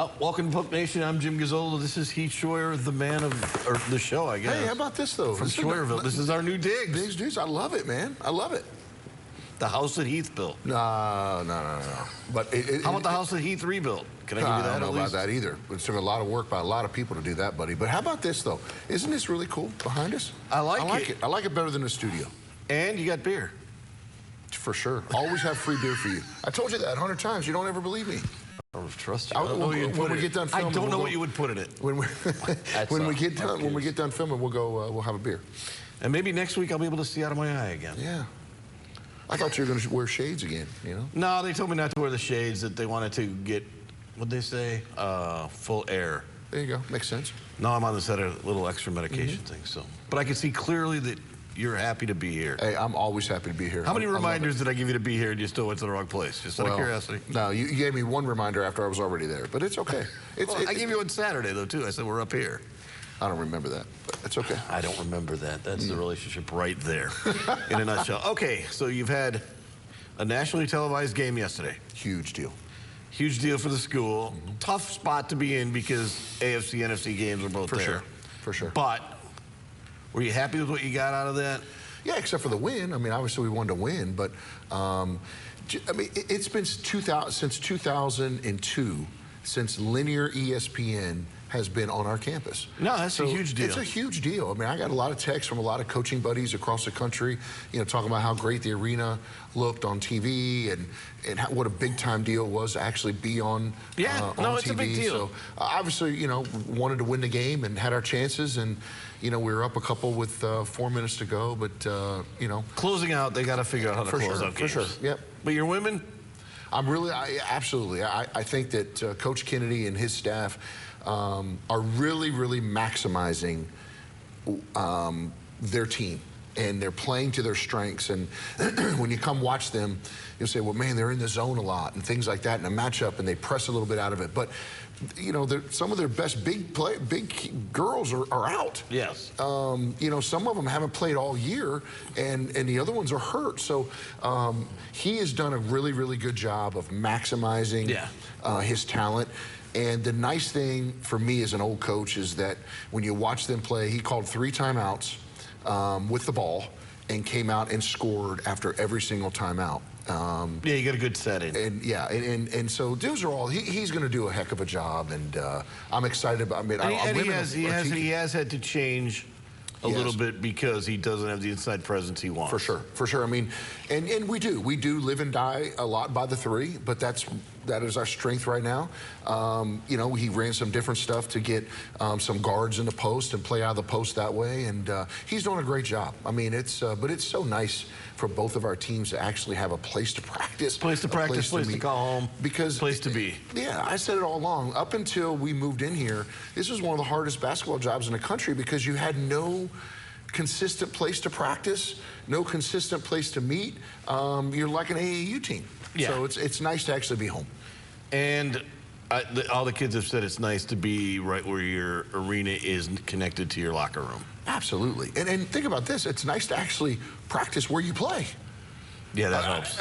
Well, welcome to Puck Nation. I'm Jim Gazzola. This is Heath Schroyer, the man of or the show, I guess. Hey, how about this, though? From Schroyerville. This is our new digs. Digs. I love it, man. I love it. The house that Heath built. No. But how about the house that Heath rebuilt? Can I give you that? I don't know about that either. It took a lot of work by a lot of people to do that, buddy. But how about this, though? Isn't this really cool behind us? I like it. I like it better than the studio. And you got beer. For sure. Always have free beer for you. I told you that 100 times. You don't ever believe me. I don't trust you. When we get done filming, I don't know what you would put in it. When we get done filming, we'll go. We'll have a beer. And maybe next week I'll be able to see out of my eye again. Yeah. I thought you were going to wear shades again. You know. No, they told me not to wear the shades. That they wanted to get, what'd they say? Full air. There you go. Makes sense. No, I'm on this other little extra medication thing. So, but I can see clearly that you're happy to be here. Hey, I'm always happy to be here. How many reminders did I give you to be here and you still went to the wrong place? Just out of curiosity. No, you gave me one reminder after I was already there, but it's okay. I gave you one Saturday, though, too. I said, we're up here. I don't remember that, but it's okay. I don't remember that. That's the relationship right there in a nutshell. Okay, so you've had a nationally televised game yesterday. Huge deal. Huge deal for the school. Tough spot to be in because AFC, NFC games are both there. For sure. But were you happy with what you got out of that? Yeah, except for the win. I mean, obviously we wanted to win, but I mean, it's been since 2002 since linear ESPN has been on our campus. No, that's a huge deal. It's a huge deal. I mean, I got a lot of texts from a lot of coaching buddies across the country, you know, talking about how great the arena looked on TV and what a big time deal it was to actually be on it's TV. a big deal. So obviously, you know, wanted to win the game and had our chances, and you know, we were up a couple with 4 minutes to go, but you know, closing out, they got to figure out how to close out games. For sure. Yep. But your women. Absolutely. I think that Coach Kennedy and his staff are really maximizing their team, and they're playing to their strengths. And when you come watch them, you'll say, well, man, they're in the zone a lot and things like that in a matchup, and they press a little bit out of it. But you know, some of their best big girls are out. Yes. You know, some of them haven't played all year, and the other ones are hurt. So he has done a really good job of maximizing his talent. And the nice thing for me as an old coach is that when you watch them play, he called 3 timeouts with the ball and came out and scored after every single timeout. Yeah, you got a good setting. And so those are all, he's going to do a heck of a job, and I'm excited about it. He has had to change a little bit because he doesn't have the inside presence he wants. For sure. I mean, and we do live and die a lot by the 3, but that is our strength right now. You know, he ran some different stuff to get some guards in the post and play out of the post that way, and he's doing a great job. I mean, but it's so nice for both of our teams to actually have a place to practice. Place to call home. Place to be. Yeah, I said it all along. Up until we moved in here, this was one of the hardest basketball jobs in the country because you had no consistent place to practice, no consistent place to meet. You're like an AAU team. Yeah. So it's nice to actually be home. And all the kids have said it's nice to be right where your arena is connected to your locker room. Absolutely. And think about this. It's nice to actually practice where you play. Yeah, that helps.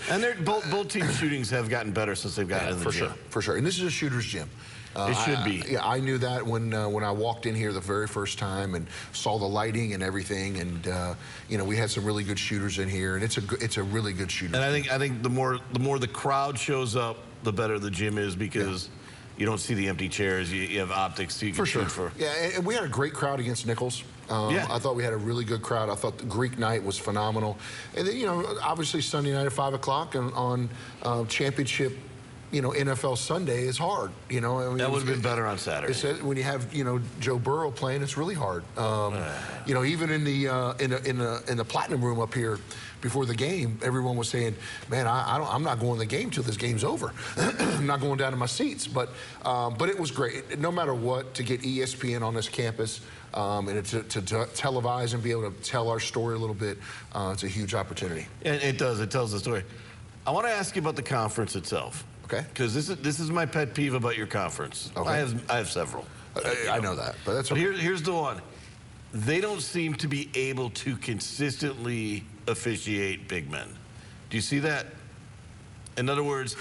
And both team shootings have gotten better since they've gotten in the gym. For sure. And this is a shooter's gym. It should be. Yeah, I knew that when I walked in here the very first time and saw the lighting and everything, and you know, we had some really good shooters in here, and it's a really good shooter. And I think the more the crowd shows up, the better the gym is because you don't see the empty chairs. You have optics, so you can shoot for. Yeah, and we had a great crowd against Nichols. I thought we had a really good crowd. I thought the Greek night was phenomenal, and then, you know, obviously Sunday night at 5 o'clock on championship, you know, NFL Sunday is hard. You know, I mean, that would have been better on Saturday. When you have, you know, Joe Burrow playing, it's really hard. You know, even in the platinum room up here before the game, everyone was saying, "Man, I'm not going to the game till this game's over. I'm not going down to my seats." But it was great. No matter what, to get ESPN on this campus and to televise and be able to tell our story a little bit, it's a huge opportunity. And it does. It tells the story. I want to ask you about the conference itself. Okay. Because this is my pet peeve about your conference. Okay. I have several. I know that, but that's okay. But here's the one. They don't seem to be able to consistently officiate big men. Do you see that? In other words,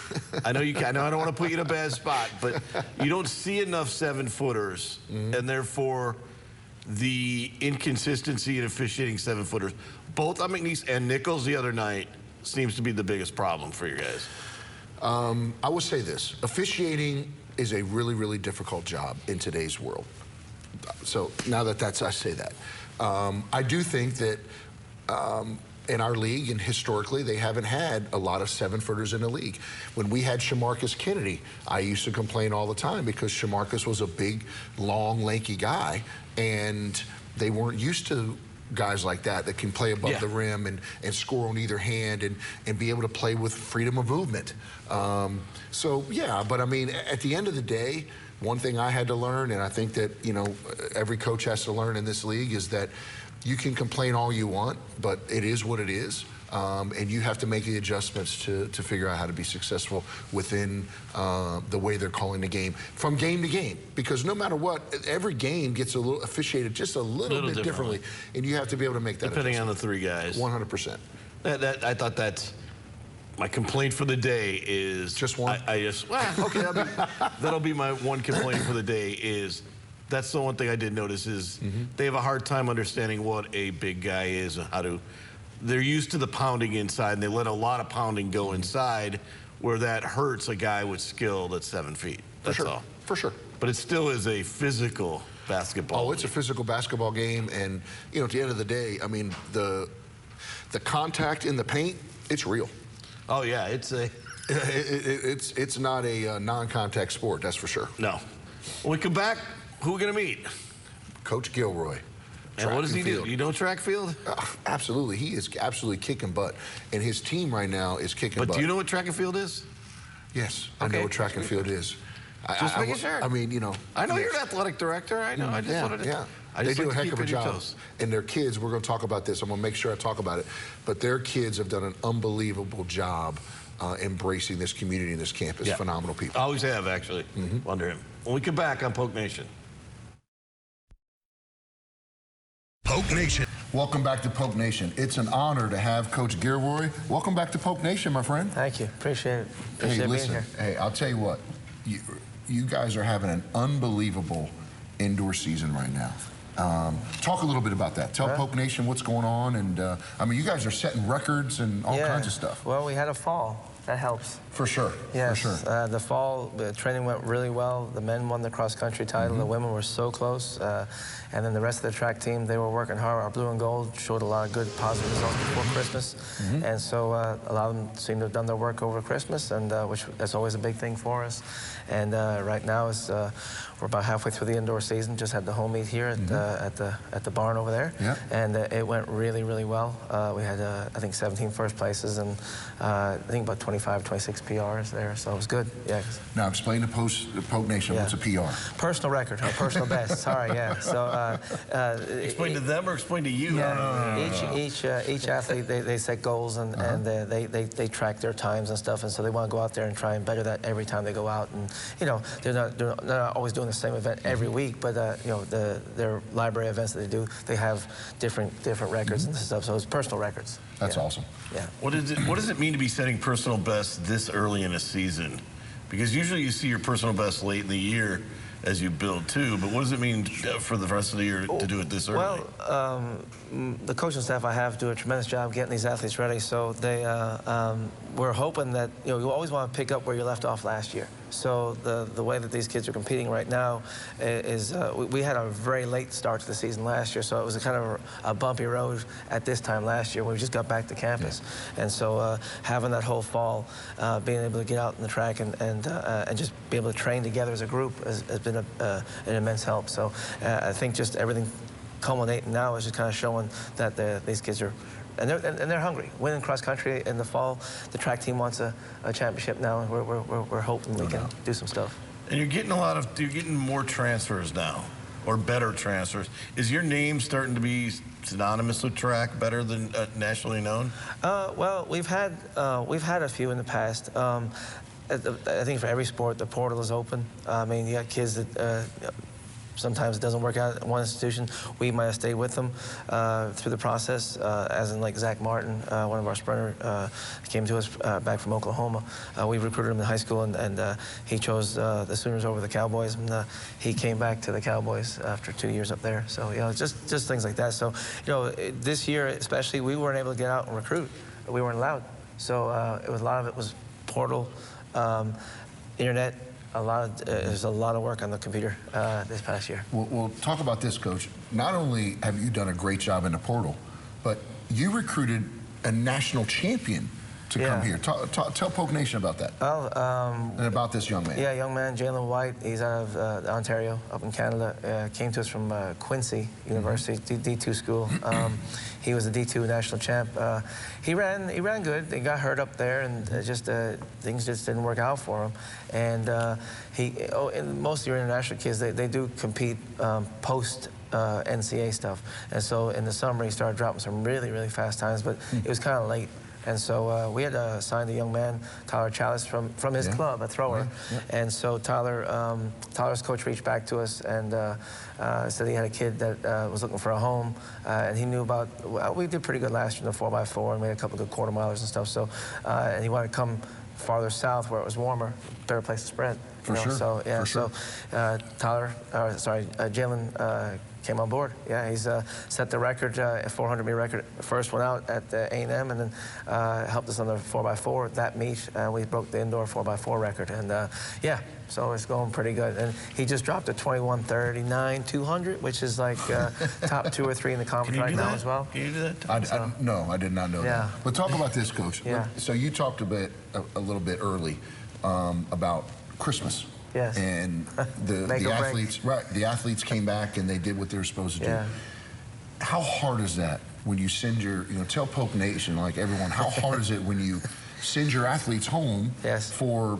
I know I don't want to put you in a bad spot, but you don't see enough 7-footers, and therefore the inconsistency in officiating 7-footers, both on McNeese and Nichols the other night, seems to be the biggest problem for you guys. I would say this: officiating is a really, really difficult job in today's world. So now that I say that, I do think that in our league, and historically, they haven't had a lot of 7-footers in the league. When we had Shamarcus Kennedy, I used to complain all the time because Shamarcus was a big, long, lanky guy, and they weren't used to guys like that can play above the rim and score on either hand and be able to play with freedom of movement. So, yeah, but I mean, at the end of the day, one thing I had to learn, and I think that, you know, every coach has to learn in this league, is that you can complain all you want, but it is what it is. And you have to make the adjustments to figure out how to be successful within the way they're calling the game from game to game. Because no matter what, every game gets officiated just a little bit differently. And you have to be able to make that depending on the three guys. 100%. I thought that's my complaint for the day is just one. Okay, that'll be my one complaint for the day is. That's the one thing I did notice is they have a hard time understanding what a big guy is and how to. They're used to the pounding inside, and they let a lot of pounding go inside, where that hurts a guy with skill that's 7 feet. That's all. For sure. But it still is a physical basketball. Oh, it's a physical basketball game, and you know, at the end of the day, I mean, the contact in the paint, it's real. Oh yeah, it's not a non-contact sport, that's for sure. No. When we come back, who are we going to meet? Coach Gilroy. And what does he do? You know track field? Absolutely. He is absolutely kicking butt. And his team right now is kicking butt. But do you know what track and field is? Yes, I know what track and field is. Just making sure. I mean, you know. I know you're an athletic director. I know. I just wanted to. They do a heck of a job. And their kids, we're going to talk about this. I'm going to make sure I talk about it. But their kids have done an unbelievable job embracing this community and this campus. Phenomenal people. Always have, actually, under him. When we come back on Polk Nation. Polk Nation. Welcome back to Polk Nation. It's an honor to have Coach Gilroy. Welcome back to Polk Nation, my friend. Thank you. Appreciate it. Hey, listen. Hey, I'll tell you what. You guys are having an unbelievable indoor season right now. Talk a little bit about that. Tell Polk Nation what's going on. And, I mean, you guys are setting records and all kinds of stuff. Well, we had a fall. That helps. For sure. Yes. For sure. The fall, the training went really well. The men won the cross-country title. The women were so close. And then the rest of the track team, they were working hard. Our blue and gold showed a lot of good, positive results before Christmas. And so a lot of them seem to have done their work over Christmas, and that's always a big thing for us. And right now we're about halfway through the indoor season. Just had the home meet here at the barn over there. And it went really, really well. We had, I think, 17 first places and I think about 25, 26 PRs there. So it was good. Yeah. Now explain to Polk Nation what's a PR. Personal record, or personal best. Sorry, yeah. So explain to them or explain to you. Yeah. Each athlete they set goals and they track their times and stuff, and so they want to go out there and try and better that every time they go out. And you know, they're not always doing the same event every week, but you know, their library events that they do, they have different records and stuff. So it's personal records. That's awesome. Yeah. What does it mean to be setting personal best this early in a season? Because usually you see your personal best late in the year as you build too, but what does it mean for the rest of the year to do it this early? Well, the coaching staff I have do a tremendous job getting these athletes ready, so we're hoping that, you know, you always want to pick up where you left off last year. So the way that these kids are competing right now is we had a very late start to the season last year, so it was a kind of a bumpy road at this time last year when we just got back to campus. And so having that whole fall, being able to get out in the track and just be able to train together as a group has been an immense help. So I think just everything culminating now is just kind of showing that these kids are, and they're hungry. Winning cross country in the fall, the track team wants a championship now, and we're hoping we can do some stuff. And you're getting more transfers now, or better transfers. Is your name starting to be synonymous with track, better than nationally known? Well, we've had a few in the past. I think for every sport, the portal is open. I mean, you got kids that sometimes it doesn't work out at one institution. We might have stayed with them through the process, as in like Zach Martin, one of our sprinter, came to us back from Oklahoma. We recruited him in high school, and he chose the Sooners over the Cowboys, and he came back to the Cowboys after 2 years up there. So, you know, just things like that. So, you know, this year especially, we weren't able to get out and recruit. We weren't allowed. So it was a lot of it was portal, internet. There's a lot of work on the computer this past year. We'll talk about this, Coach. Not only have you done a great job in the portal, but you recruited a national champion to come here. Tell Polk Nation about that. Well, and about this young man. Yeah, young man, Jalen White. He's out of Ontario, up in Canada. Came to us from Quincy University, D2 school. He was a D2 national champ. He ran good. He got hurt up there, and things just didn't work out for him. And and most of your international kids, they do compete post NCAA stuff. And so in the summer, he started dropping some really fast times, but it was kind of late. And so we had signed a young man, Tyler Chalice, from his club, a thrower. And so Tyler's coach reached back to us and said he had a kid that was looking for a home. And he knew about, well, we did pretty good last year in the 4x4 and made a couple of good quarter milers and stuff. So, and he wanted to come farther south where it was warmer, better place to sprint. For sure. So, yeah, Jalen came on board. Yeah, he's set the record, a 400-meter record, first one out at A&M, and then helped us on the 4x4 that meet. We broke the indoor 4x4 record, and yeah, so it's going pretty good. And he just dropped a 21:39 200, which is like top 2 or 3 in the conference right now as well. Can you do that? No, I did not know that. But talk about this, Coach. Yeah. So you talked a little bit early about Christmas. Yes. And the athletes, the athletes came back and they did what they were supposed to do. How hard is that when you send your, tell Polk Nation, like everyone, how hard is it when you send your athletes home for,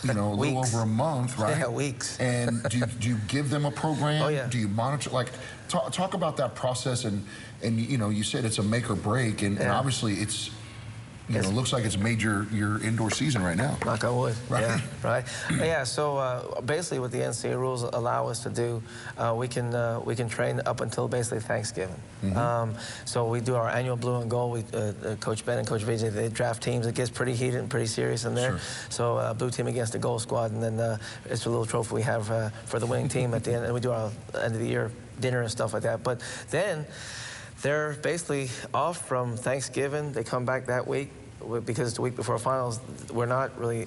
a little over a month, right? Yeah, weeks. And do you give them a program? Oh, yeah. Do you monitor? Like, talk about that process, and you said it's a make or break, and obviously it's, it looks like it's made your indoor season right now. Knock on wood. Right. Yeah, right. Yeah, so basically what the NCAA rules allow us to do, we can train up until basically Thanksgiving. So we do our annual blue and gold. Coach Ben and Coach Vijay, they draft teams. It gets pretty heated and pretty serious in there. So blue team against the gold squad, and then it's a little trophy we have for the winning team at the end. And we do our end of the year dinner and stuff like that. But then they're basically off from Thanksgiving. They come back that week because it's the week before finals. We're not really,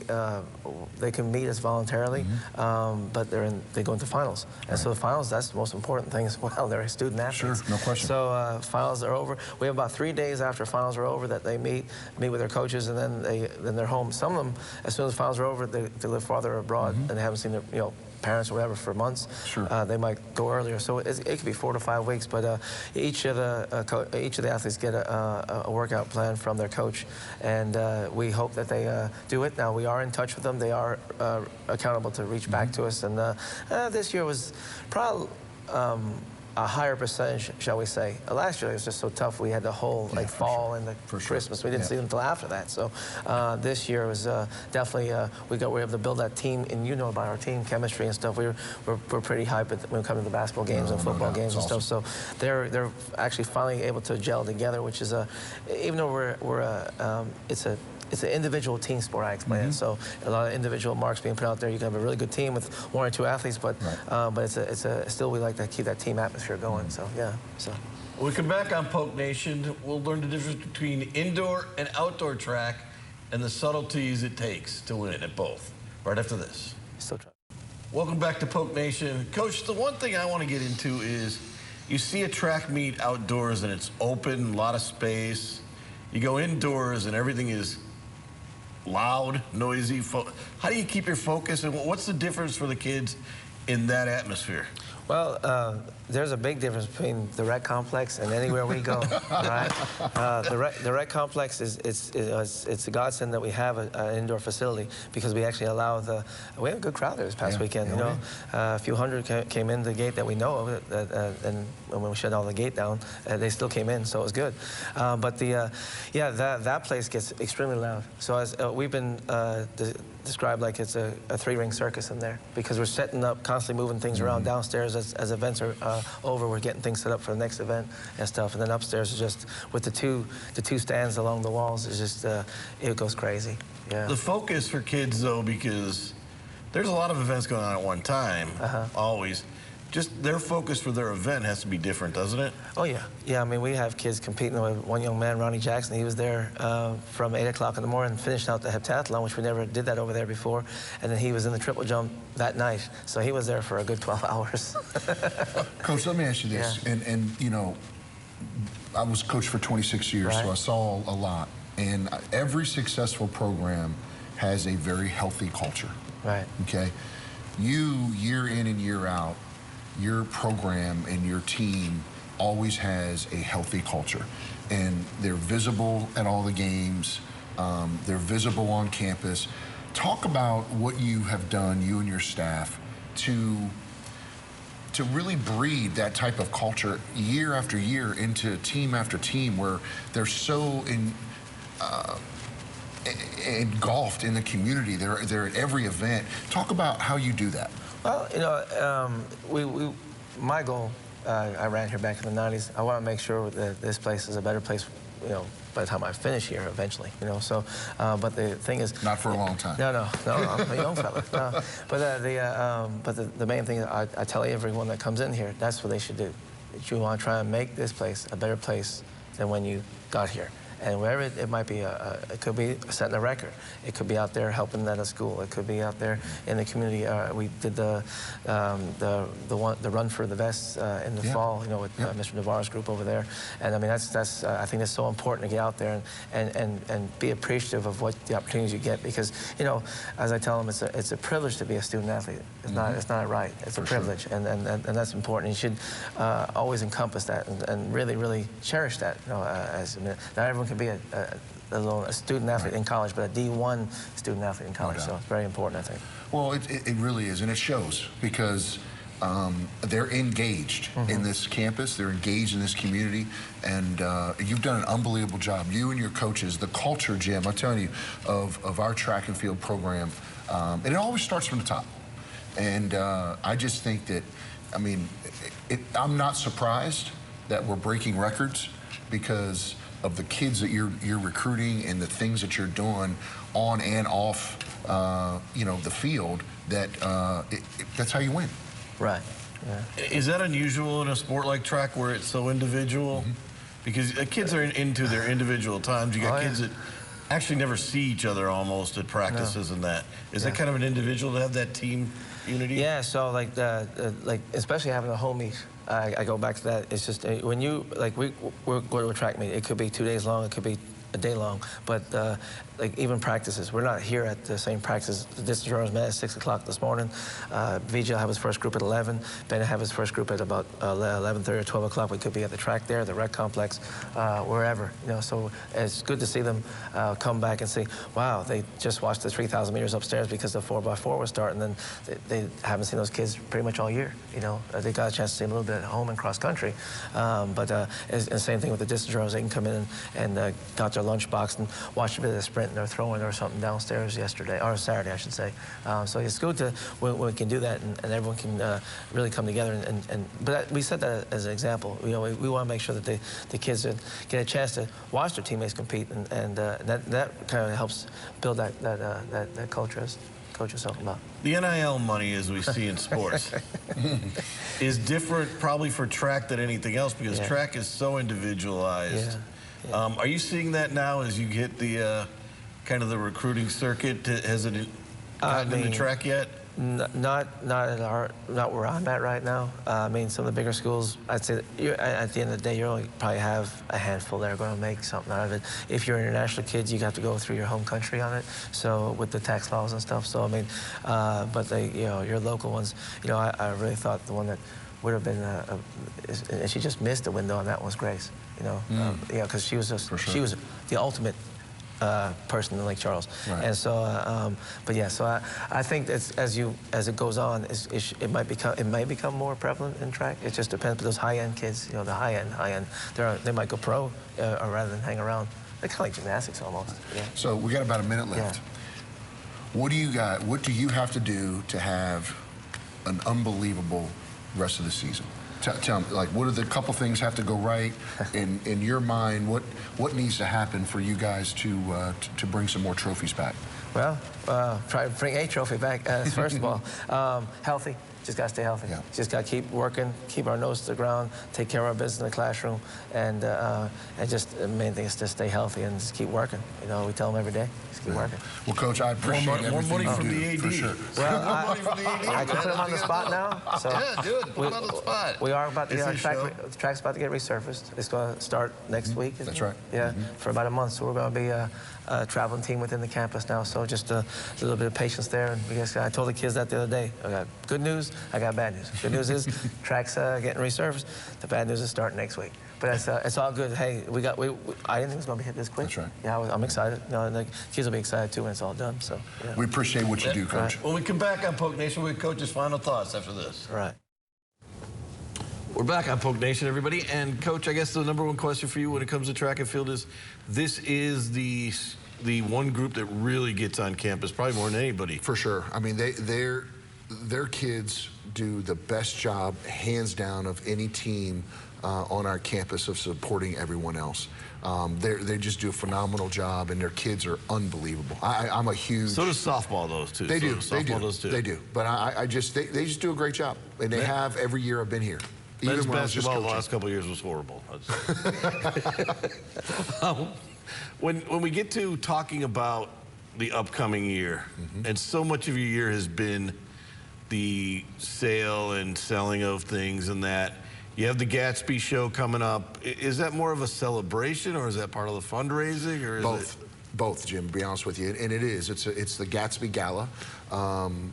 they can meet us voluntarily, but they go into finals. And so the finals, that's the most important thing as well. They're student athletes. Sure, no question. So finals are over. We have about 3 days after finals are over that they meet with their coaches, and then they're home. Some of them, as soon as finals are over, they live farther abroad and they haven't seen their, parents or whatever for months. They might go earlier, so it could be 4 to 5 weeks. But each of the athletes get a workout plan from their coach, and we hope that they do it. Now we are in touch with them. They are accountable to reach back to us, and this year was probably a higher percentage, shall we say. Last year it was just so tough. We had the whole fall and the Christmas. We didn't see them until after that. So this year was definitely we were able to build that team, and about our team chemistry and stuff. We're pretty hyped when it comes to the basketball games and football games and stuff. So they're actually finally able to gel together, which is even though it's an individual team sport, I explain it. So a lot of individual marks being put out there. You can have a really good team with 1 or 2 athletes, but still we like to keep that team atmosphere going. So yeah. So when we come back on Polk Nation, we'll learn the difference between indoor and outdoor track and the subtleties it takes to win at both. Right after this. Still trying. Welcome back to Polk Nation, Coach. The one thing I want to get into is you see a track meet outdoors and it's open, a lot of space. You go indoors and everything is loud, noisy. How do you keep your focus, and what's the difference for the kids in that atmosphere? Well, there's a big difference between the rec complex and anywhere we go, right? The rec complex it's a godsend that we have an indoor facility, because we actually allow we had a good crowd there this past weekend. A few hundred came in the gate that we know of, and when we shut all the gate down, they still came in, so it was good. But that place gets extremely loud. So as we've been the describe like it's a three-ring circus in there, because we're setting up, constantly moving things around downstairs as events are over. We're getting things set up for the next event and stuff, and then upstairs is just with the two stands along the walls. Is just it goes crazy. Yeah. The focus for kids though, because there's a lot of events going on at one time, always. Just their focus for their event has to be different, doesn't it? Oh, yeah. Yeah, I mean, we have kids competing with one young man, Ronnie Jackson. He was there from 8 o'clock in the morning, finishing out the heptathlon, which we never did that over there before. And then he was in the triple jump that night. So he was there for a good 12 hours. Coach, let me ask you this. Yeah. And you know, I was coach for 26 years, Right. so I saw a lot. And every successful program has a very healthy culture. Right. Okay? You, year in and year out, your program and your team always has a healthy culture, and they're visible at all the games. They're visible on campus. Talk about what you have done, you and your staff, to really breed that type of culture year after year into team after team, where they're so engulfed in the community. They're at every event. Talk about how you do that. Well, you know, my goal, I ran here back in the 90s. I want to make sure that this place is a better place, you know, by the time I finish here eventually, you know. So, but the thing is... Not for a long time. No, I'm a young fella. No. But the main thing, I tell everyone that comes in here, that's what they should do. That you want to try and make this place a better place than when you got here. And wherever it might be, it could be setting a record. It could be out there helping at a school. It could be out there in the community. We did the run for the vests in the fall, you know, with Mr. Navarro's group over there. And I mean, I think it's so important to get out there and be appreciative of what the opportunities you get, because, you know, as I tell them, it's a privilege to be a student athlete. It's not a right. It's a privilege, and that's important. You should always encompass that and really cherish that. You know, not everyone can be a student athlete in college, but a D1 student athlete in college. So it's very important, I think. Well, it really is, and it shows, because they're engaged in this campus. They're engaged in this community, and you've done an unbelievable job. You and your coaches, the culture, Jim, I'm telling you, of our track and field program, and it always starts from the top. And I just think that, I mean, I'm not surprised that we're breaking records because of the kids that you're recruiting and the things that you're doing on and off, you know, the field. That's how you win. Right. Yeah. Is that unusual in a sport like track where it's so individual? Because kids are into their individual times. You got kids that actually never see each other almost at practices and that. Is that kind of an individual to have that team unity? Yeah, so like especially having a home meet, I go back to that. It's just when you, like, we're going to a track meet. It could be 2 days long. It could be a day long. But like even practices, we're not here at the same practices. The distance runners met at 6 o'clock this morning. VJ will have his first group at 11. Ben will have his first group at about 11:30 or 12 o'clock. We could be at the track there, the rec complex, wherever. You know, so it's good to see them come back and say, wow, they just watched the 3,000 meters upstairs because the 4x4 was starting. And they haven't seen those kids pretty much all year. You know, they got a chance to see them a little bit at home and cross country. And the same thing with the distance runners. They can come in and got their lunchbox and watch a bit of the sprint or throwing or something downstairs yesterday, or Saturday, I should say. So it's good to when we can do that and everyone can really come together. But we set that as an example. You know, we want to make sure that the kids get a chance to watch their teammates compete, and that kind of helps build that culture, as Coach was talking about. The NIL money, as we see in sports, is different probably for track than anything else, because track is so individualized. Are you seeing that now as you hit the kind of the recruiting circuit? Has it gotten into track yet? Not where I'm at right now. I mean, some of the bigger schools, I'd say that at the end of the day, you only probably have a handful that are going to make something out of it. If you're international kids, you have to go through your home country on it. So with the tax laws and stuff. So I mean, but you know, your local ones. You know, I really thought the one that would have been, and she just missed the window on that, was Grace. You know, yeah, because she was just she was the ultimate person in Lake Charles. Right. And so, but yeah, so I think that's, as it goes on, it may become more prevalent in track. It just depends. But those high-end kids, you know, the high end, they might go pro rather than hang around. They're kind of like gymnastics almost. Yeah. So we got about a minute left. What do you have to do to have an unbelievable rest of the season? Tell me, like, what are the couple things have to go right in your mind? What needs to happen for you guys to bring some more trophies back? Well, try to bring a trophy back, first of all. Healthy. Just got to stay healthy. Yeah. Just got to keep working, keep our nose to the ground, take care of our business in the classroom, and just the main thing is just stay healthy and just keep working. You know, we tell them every day, just keep working. Well, Coach, I appreciate more money everything from you the do, AD. for sure. Well, I I can put him on the spot now. So Yeah, do it. Put him on the spot. We are about to It's get our his track. show. The track's about to get resurfaced. It's going to start next week. isn't That's it? right. Yeah, for about a month. So we're going to be a traveling team within the campus now. So just a little bit of patience there. And I told the kids that the other day. I got good news. I got bad news. Good news is track's getting resurfaced. The bad news is starting next week. But it's all good. Hey, I didn't think it was going to be hit this quick. That's right. Yeah, I'm excited. You know, and the kids will be excited too when it's all done. So yeah. We appreciate what you do, Coach. When we come back on Poke Nation, we Coach's final thoughts after this. All right. We're back on Poke Nation, everybody. And, Coach, I guess the number one question for you when it comes to track and field is, this is the one group that really gets on campus, probably more than anybody. For sure. I mean, their kids do the best job, hands down, of any team on our campus of supporting everyone else. They just do a phenomenal job, and their kids are unbelievable. I'm a huge... So does softball, those two. They do. Softball They do. does too. They do. But they just do a great job, and they have every year I've been here. Men's Even when I was just basketball the coaching. last couple of years was horrible. When we get to talking about the upcoming year, and so much of your year has been the sale and selling of things and that, you have the Gatsby show coming up. Is that more of a celebration, or is that part of the fundraising, or is Both. Both, Jim, to be honest with you. And it is. It's the Gatsby Gala.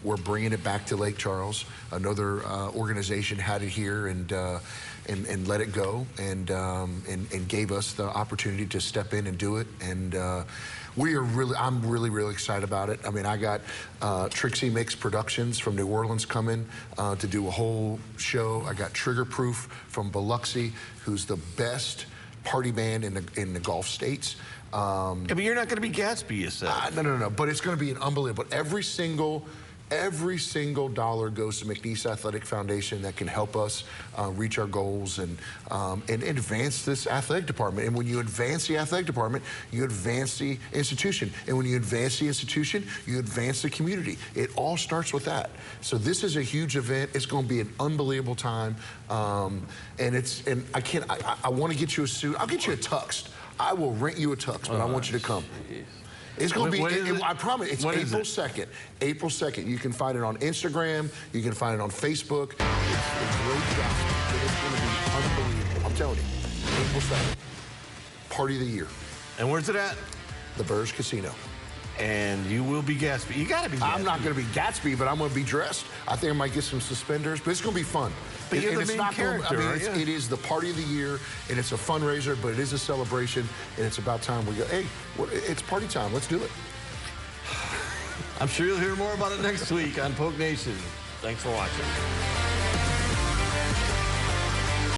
We're bringing it back to Lake Charles. Another organization had it here and let it go, and gave us the opportunity to step in and do it. And I'm really excited about it. I mean, I got Trixie Mix Productions from New Orleans coming to do a whole show. I got Trigger Proof from Biloxi, who's the best party band in the Gulf states. Yeah, but you're not going to be Gatsby, you said. No. But it's going to be an unbelievable. Every single dollar goes to McNeese Athletic Foundation that can help us reach our goals and advance this athletic department. And when you advance the athletic department, you advance the institution. And when you advance the institution, you advance the community. It all starts with that. So this is a huge event. It's going to be an unbelievable time. And I want to get you a suit. I'll get you a tux. I will rent you a tux, but I want you to come. It's going to be, I promise, it's April 2nd. April 2nd. You can find it on Instagram. You can find it on Facebook. It's a great job. It's going to be unbelievable. I'm telling you. April 2nd. Party of the year. And where's it at? The Burge Casino. And you will be Gatsby. You got to be Gatsby. I'm not going to be Gatsby, but I'm going to be dressed. I think I might get some suspenders, but it's going to be fun. But you're the it's main not character, aren't you? It is the party of the year, and it's a fundraiser, but it is a celebration, and it's about time we go, hey, it's party time. Let's do it. I'm sure you'll hear more about it next week on Poke Nation. Thanks for watching.